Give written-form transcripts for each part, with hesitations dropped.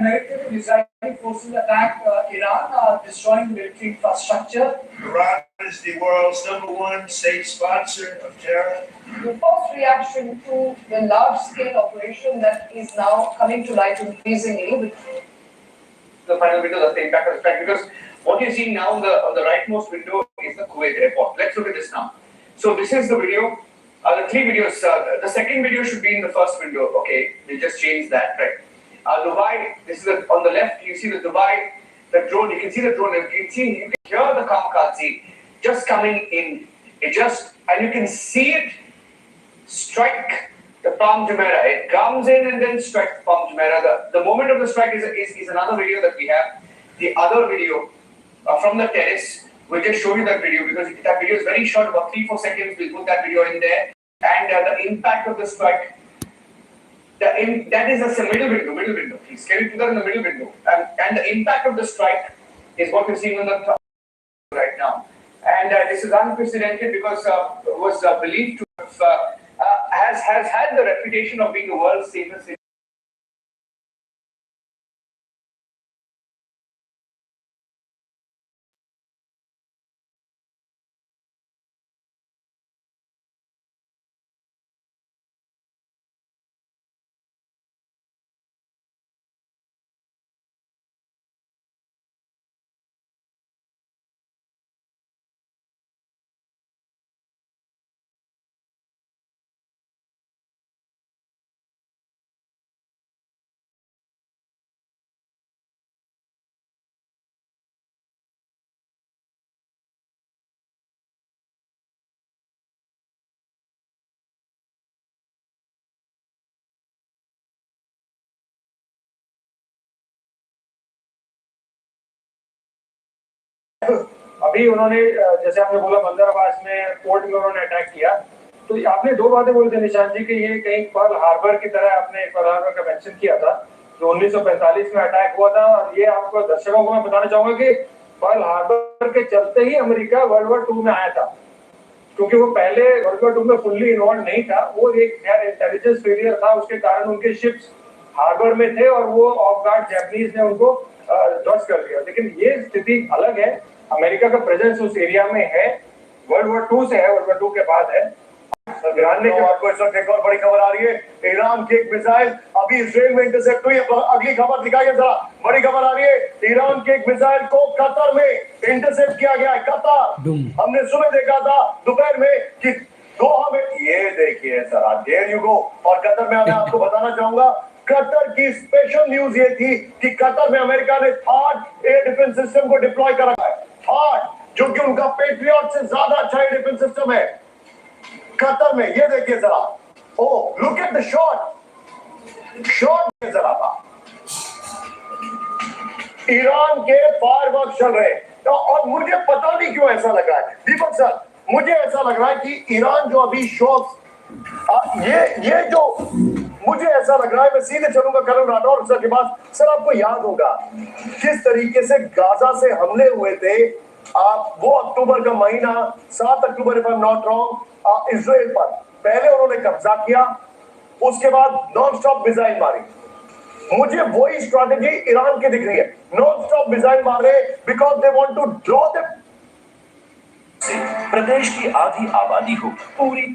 narrative of Israeli forces attack Iran, destroying military infrastructure. Iran is the world's #1 state sponsor of terror. The first reaction to the large-scale operation that is now coming to light increasingly. The final window of the impact of the strike, because what you're seeing now on the rightmost window is the Kuwait airport. Let's look at this now. So this is the video. The three videos. The second video should be in the first window. Okay, they just changed that, right? Dubai. This is on the left. You see the Dubai, the drone. You can see the drone. You can hear the kamikaze just coming in. And you can see it strike the Palm Jumeirah. It comes in and then strikes Palm Jumeirah. The moment of the strike is another video that we have. The other video from the terrace. We'll just show you that video because that video is very short, about 3-4 seconds. We'll put that video in there. And the impact of the strike, that is a middle window. Please, can you put that in the middle window? And the impact of the strike is what you're seeing on the top right now. And this is unprecedented because it was believed to have, has had the reputation of being the world's safest city. अभी उन्होंने जैसे आपने बोला बंदर अब्बास में port में उन्होंने attack किया, तो आपने दो बातें बोली थी निशांत जी कि ये कहीं पर्ल हार्बर की तरह आपने पर्ल हार्बर का मेंशन किया था जो 1945 में अटैक हुआ था। और ये आपको दर्शकों को मैं बताना चाहूंगा कि पर्ल हार्बर के चलते ही अमेरिका वर्ल्ड वॉर 2 में आया था, क्योंकि वो पहले वर्ल्ड वॉर 2 में फुल्ली इन्वॉल्व नहीं था। वो एक इंटेलिजेंस फेलियर था, उसके कारण उनके शिप्स हार्बर में थे और वो ऑफ गार्ड जापानीज ने उनको ध्वस्त कर दिया। लेकिन ये स्थिति अलग है, अमेरिका का प्रेजेंस उस एरिया में है, वर्ल्ड वॉर 2 से है, वर्ल्ड वॉर 2 के बाद है। गिराने के बाद इस वक्त एक और बड़ी खबर आ रही है, ईरान की एक मिसाइल अभी इजराइल में इंटरसेप्ट हुई। अगली खबर दिखाइए जरा, बड़ी खबर आ रही है, ईरान की एक मिसाइल को कतर में इंटरसेप्ट किया गया है। कतर, हमने सुबह देखा था दोपहर में कि दोहा में, ये देखिए जरा, देयर यू गो। और कतर में मैं आपको बताना चाहूंगा, कतर की स्पेशल न्यूज ये थी कि कतर में अमेरिका ने थर्ड एयर डिफेंस सिस्टम को डिप्लॉय करा है, थर्ड, जो कि उनका पेट्रियट से ज्यादा अच्छा एयर डिफेंस सिस्टम है कतर में। ये देखिए जरा, oh look at the shot जरा था, ईरान के फायरवर्क चल रहे हैं। और मुझे पता नहीं क्यों ऐसा लग रहा है दीपक सर, मुझे ऐसा लग रहा है कि ईरान जो अभी शॉट्स, ये जो मुझे ऐसा लग रहा है, मैं सीधे चलूंगा करण राठौर सर के पास। सर आपको याद होगा किस तरीके से गाजा से हमले हुए थे, वो अक्टूबर का महीना, 7 October if I am not wrong, Israel पर पहले उन्होंने कब्जा किया, उसके बाद नॉन स्टॉप मिसाइल मारी। मुझे वही स्ट्रैटेजी ईरान की दिख रही है, नॉन स्टॉप मिसाइल मार रहे because they want to draw the प्रदेश की आधी आबादी हो पूरी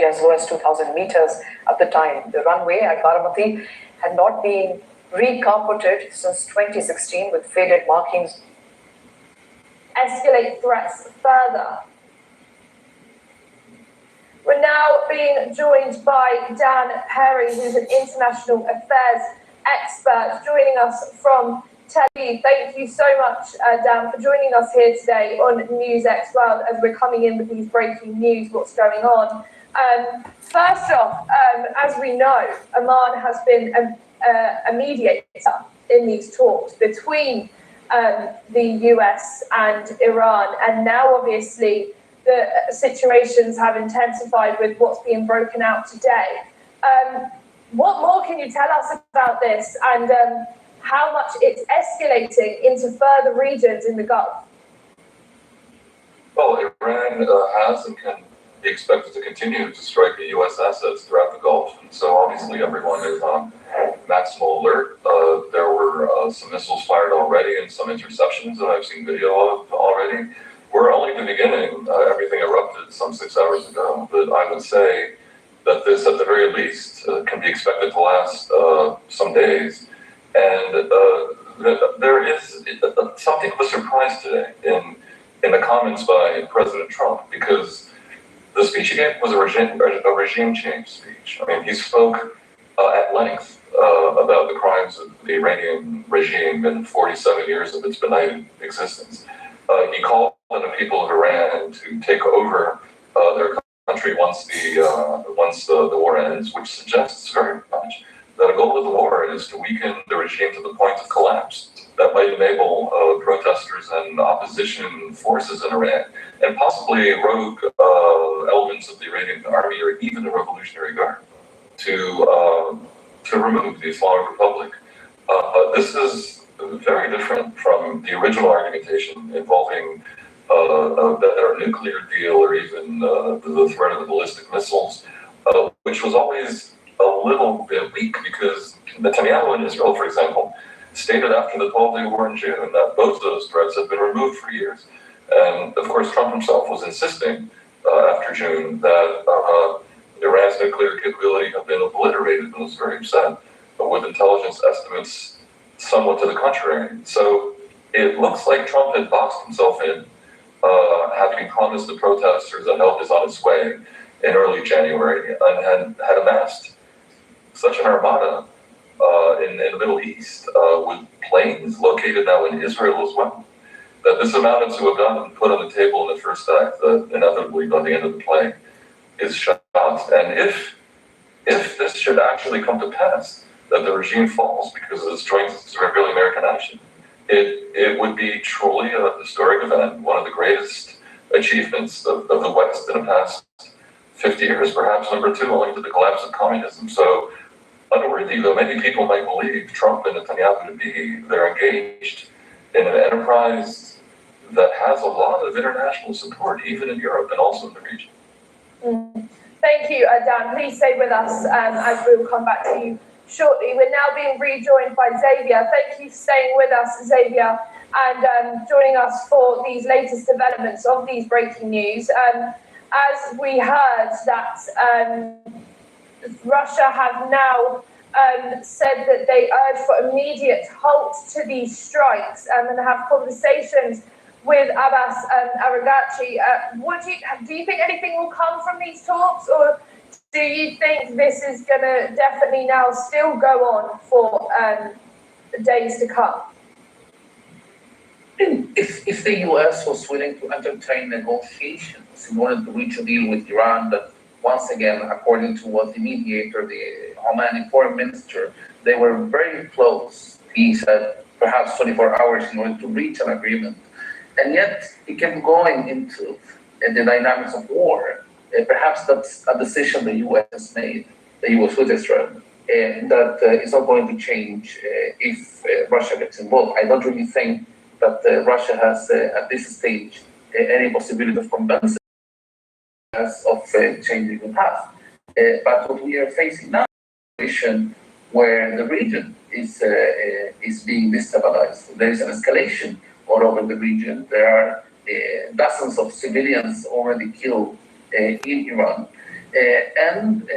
as low as 2,000 meters at the time. The runway at Baramati had not been recarpeted since 2016 with faded markings. Escalate threats further. We're now being joined by Dan Perry, who's an international affairs expert, joining us from Tel Aviv. Thank you so much, Dan, for joining us here today on NewsX World as we're coming in with these breaking news, what's going on. First off, as we know, Oman has been a mediator in these talks between the US and Iran, and now obviously the situations have intensified with what's being broken out today. What more can you tell us about this and how much it's escalating into further regions in the Gulf? Well, Iran has and can be expected to continue to strike the U.S. assets throughout the Gulf, and so obviously everyone is maximal alert. There were some missiles fired already and some interceptions that I've seen video of already. We're only at the beginning. Everything erupted some 6 hours ago, but I would say that this, at the very least, can be expected to last some days. And there is something of a surprise today in the comments by President Trump, because the speech he gave was a regime change speech. I mean, he spoke at length about the crimes of the Iranian regime in 47 years of its benighted existence. He called on the people of Iran to take over their country once the war ends, which suggests very much that the goal of the war is to weaken the regime to the point of collapse. That might enable protesters and opposition forces in Iran, and possibly rogue elements of the Iranian army or even the Revolutionary Guard, to remove the Islamic Republic. This is very different from the original argumentation involving a better nuclear deal or even the threat of the ballistic missiles, which was always a little bit weak, because Netanyahu in Israel, for example, stated after the 12-day war in June that both those threats had been removed for years. And of course, Trump himself was insisting after June that Iran's nuclear capability had been obliterated, and was very upset with intelligence estimates somewhat to the contrary. So it looks like Trump had boxed himself in, having promised the protesters that help is on its way in early January, and had amassed such an armada in the Middle East, with planes located now in Israel as well, that this amounted to a gun put on the table in the first act that inevitably by the end of the play is shot. And if this should actually come to pass, that the regime falls because of this joint Israeli American action, it would be truly a historic event, one of the greatest achievements of the West in the past 50 years, perhaps number 2, owing to the collapse of communism. So, unworthy though many people might believe Trump and Netanyahu to be, they're engaged in an enterprise that has a lot of international support, even in Europe and also in the region. Thank you, Dan. Please stay with us as we'll come back to you shortly. We're now being rejoined by Xavier. Thank you for staying with us, Xavier, and joining us for these latest developments of these breaking news. As we heard that Russia have now said that they urge for immediate halt to these strikes and have conversations with Abbas Araghchi. Do you think anything will come from these talks, or do you think this is going to definitely now still go on for days to come? If the US was willing to entertain negotiations in order to reach a deal with Iran, that once again, according to what the mediator, the Omani foreign minister, they were very close. He said perhaps 24 hours in order to reach an agreement. And yet he kept going into the dynamics of war. Perhaps that's a decision the US has made, the US with Israel, that is not going to change if Russia gets involved. I don't really think that Russia has, at this stage, any possibility of convincing us of changing the path. But what we are facing now is a situation where the region is being destabilized. There is an escalation all over the region. There are dozens of civilians already killed in Iran. And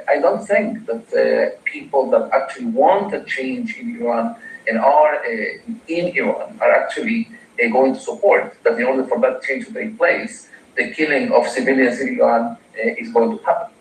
I don't think that people that actually want a change in Iran and are in Iran are actually going to support that in order for that change to take place, the killing of civilians in Iran is going to happen.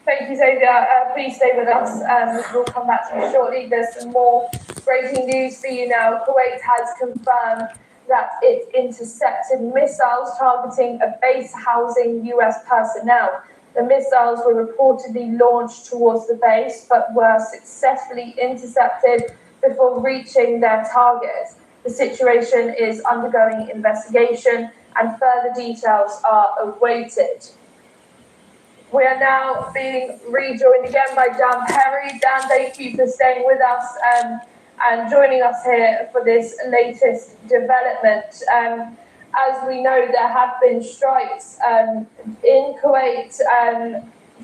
Thank you, Xavier. Please stay with us. We'll come back to you shortly. There's some more breaking news for you now. Kuwait has confirmed that it intercepted missiles targeting a base housing US personnel. The missiles were reportedly launched towards the base, but were successfully intercepted before reaching their targets. The situation is undergoing investigation and further details are awaited. We are now being rejoined again by Dan Perry. Dan, thank you for staying with us and joining us here for this latest development. As we know, there have been strikes in Kuwait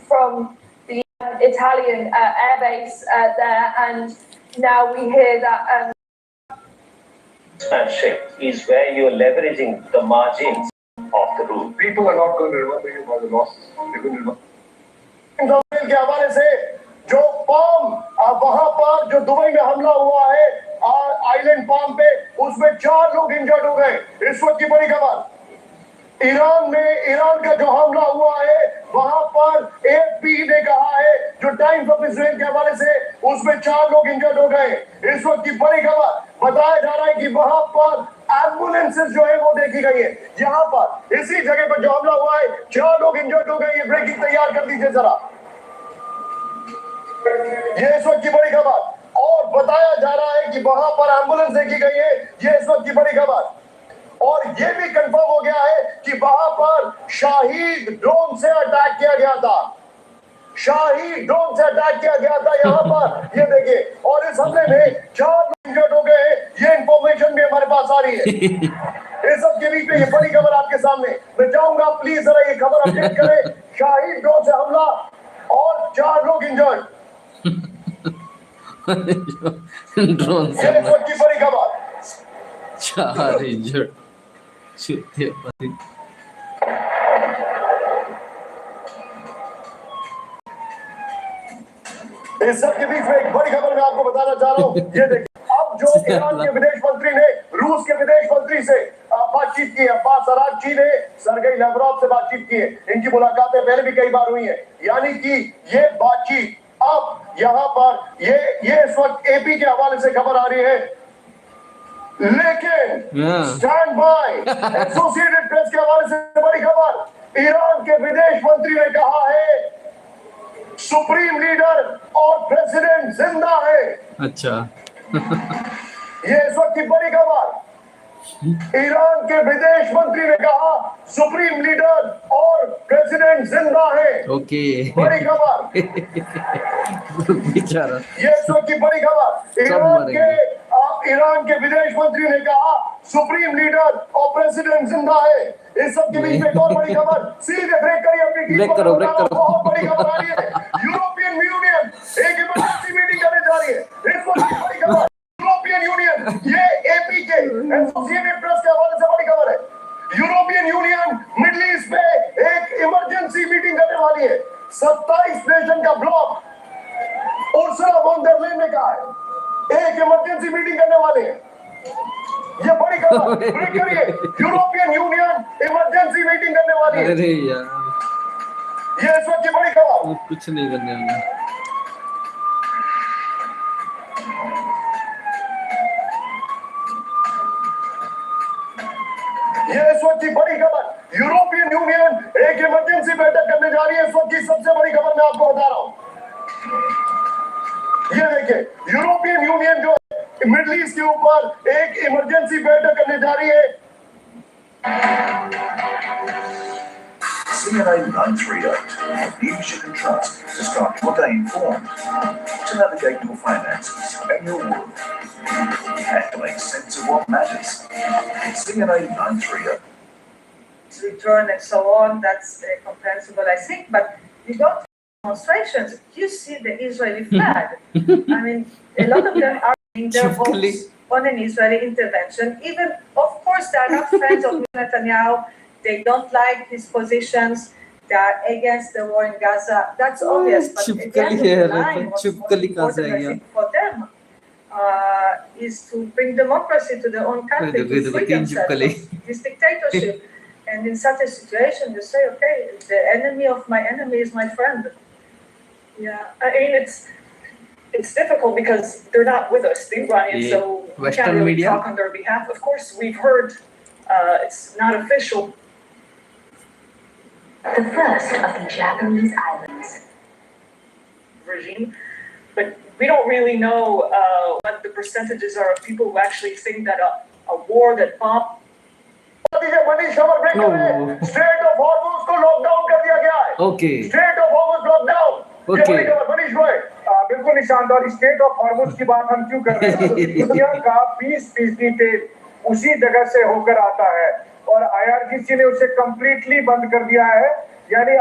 from the Italian airbase there, and now we hear that. Ship is where you're leveraging the margins of the route. People are not going to remember you by the losses. They're going to remember. के हवाले से जो palm वहां पर जो Dubai में हमला हुआ है आइलैंड पाम पे, उसमें 4 लोग इंजर्ड हो गए। इस वक्त की बड़ी खबर ईरान में, ईरान का जो हमला हुआ है वहां पर एएफपी ने कहा है, जो टाइम्स ऑफ इजराइल के हवाले से, उसमें 4 लोग इंजर्ड हो गए। इस वक्त की बड़ी खबर बताया जा रहा है कि वहां पर एम्बुलेंसेस जो है वो देखी गई है। यहाँ पर इसी जगह पर जो हमला हुआ है 4 लोग इंजर्ड हो गए। ये ब्रेकिंग तैयार कर दीजिए जरा, ये इस वक्त की बड़ी खबर। और बताया जा रहा है कि वहां पर एम्बुलेंस देखी गई है। ये इस वक्त की बड़ी खबर। और ये भी कंफर्म हो गया है कि वहां पर शाही ड्रोन से अटैक किया गया था। शाही ड्रोन से अटैक किया गया था यहाँ पर, ये देखिए। और इस हमले में 4 लोग इंजर्ड हो गए। ये इंफॉर्मेशन भी हमारे पास आ रही है। इस सब के बीच में ये बड़ी खबर आपके सामने। मैं चाहूंगा प्लीज जरा ये खबर अपडेट करें। शाही ड्रोन से हमला और 4 लोग इंजर्ड। ड्रोन से ये इस वक्त की बड़ी खबर। 4 इंजर्ड। इस सब के बीच में एक बड़ी खबर मैं आपको बताना चाह रहा हूँ। ये देखिए, अब जो ईरान के विदेश मंत्री ने रूस के विदेश मंत्री से बातचीत की है, अब्बास अरागची ने सरगेई लैवरोव से बातचीत की है। इनकी मुलाकातें पहले भी कई बार हुई हैं। यानी कि ये बातचीत अब यहाँ पर ये इस वक्त एपी के हवाले से खबर आ रही है। लेकिन स्टैंड बाय, एसोसिएटेड प्रेस के हवाले से बड़ी खबर, ईरान के विदेश मंत्री ने कहा है सुप्रीम लीडर और प्रेसिडेंट जिंदा है। अच्छा। ये इस वक्त की बड़ी खबर। ईरान के विदेश मंत्री ने कहा सुप्रीम लीडर और प्रेसिडेंट जिंदा है। ओके। बड़ी खबर। बेचारा। ये इस वक्त की बड़ी खबर। ईरान के विदेश मंत्री ने कहा सुप्रीम लीडर और प्रेसिडेंट जिंदा है। इस सब के बीच में एक और बड़ी खबर। सीधे ब्रेक करिए अपनी टीम ब्रेक को। करो। बहुत बड़ी खबर आ रही है। यूरोपियन यूनियन एक इमरजेंसी मीटिंग करने जा रही है। इस वक्त की बड़ी खबर। यूरोपियन यूनियन, ये एपी के एसोसिएटेड प्रेस के हवाले से बड़ी खबर है। यूरोपियन यूनियन मिडिल ईस्ट पे एक इमरजेंसी मीटिंग करने वाली है। 27 नेशन का ब्लॉक उर्सुला वॉन डर लेyen ने कहा है एक इमरजेंसी मीटिंग करने वाले हैं। ये बड़ी खबर। ब्रेक करिए। यूरोपियन यूनियन इमरजेंसी मीटिंग करने वाली है। अरे यार, ये इस वक्त की बड़ी खबर। वो कुछ नहीं करने वाला। ये इस वक्त की बड़ी खबर। यूरोपियन यूनियन एक इमरजेंसी बैठक करने जा रही है। इस वक्त की सबसे बड़ी खबर मैं आपको बता रहा हूं। ये देखिए, यूरोपियन यूनियन जो मिडिल ईस्ट के ऊपर एक इमरजेंसी बैठक करने जा रही है। CNA 938, news you can trust to start your day informed, to navigate your finances and your work, and to make sense of what matters. CNA 938. Return and so on, that's comprehensible, I think, but we don't demonstrations. You see the Israeli flag. I mean, a lot of them are in their votes on an Israeli intervention. Even, of course, they are not friends of Netanyahu. They don't like his positions. They are against the war in Gaza. That's obvious. But at the end of the line, what's most important, I think, for them is to bring democracy to their own country, to free themselves from this dictatorship. And in such a situation, you say, okay, the enemy of my enemy is my friend. Yeah, I mean it's difficult because they're not with us, the Iranians, so we can't really talk on their behalf. Of course, we've heard it's not official. The first of the Japanese islands. Regime, but we don't really know what the percentages are of people who actually think that a war that bomb. State of Hormuz को lockdown कर दिया गया है। Okay. State of Hormuz lockdown. Okay. Manish भाई, बिल्कुल निशांत, और state of Hormuz की बात हम क्यों कर रहे हैं? दुनिया का 20% तेल उसी जगह से होकर आता है और IRGC ने उसे कंप्लीटली बंद कर दिया है। यानी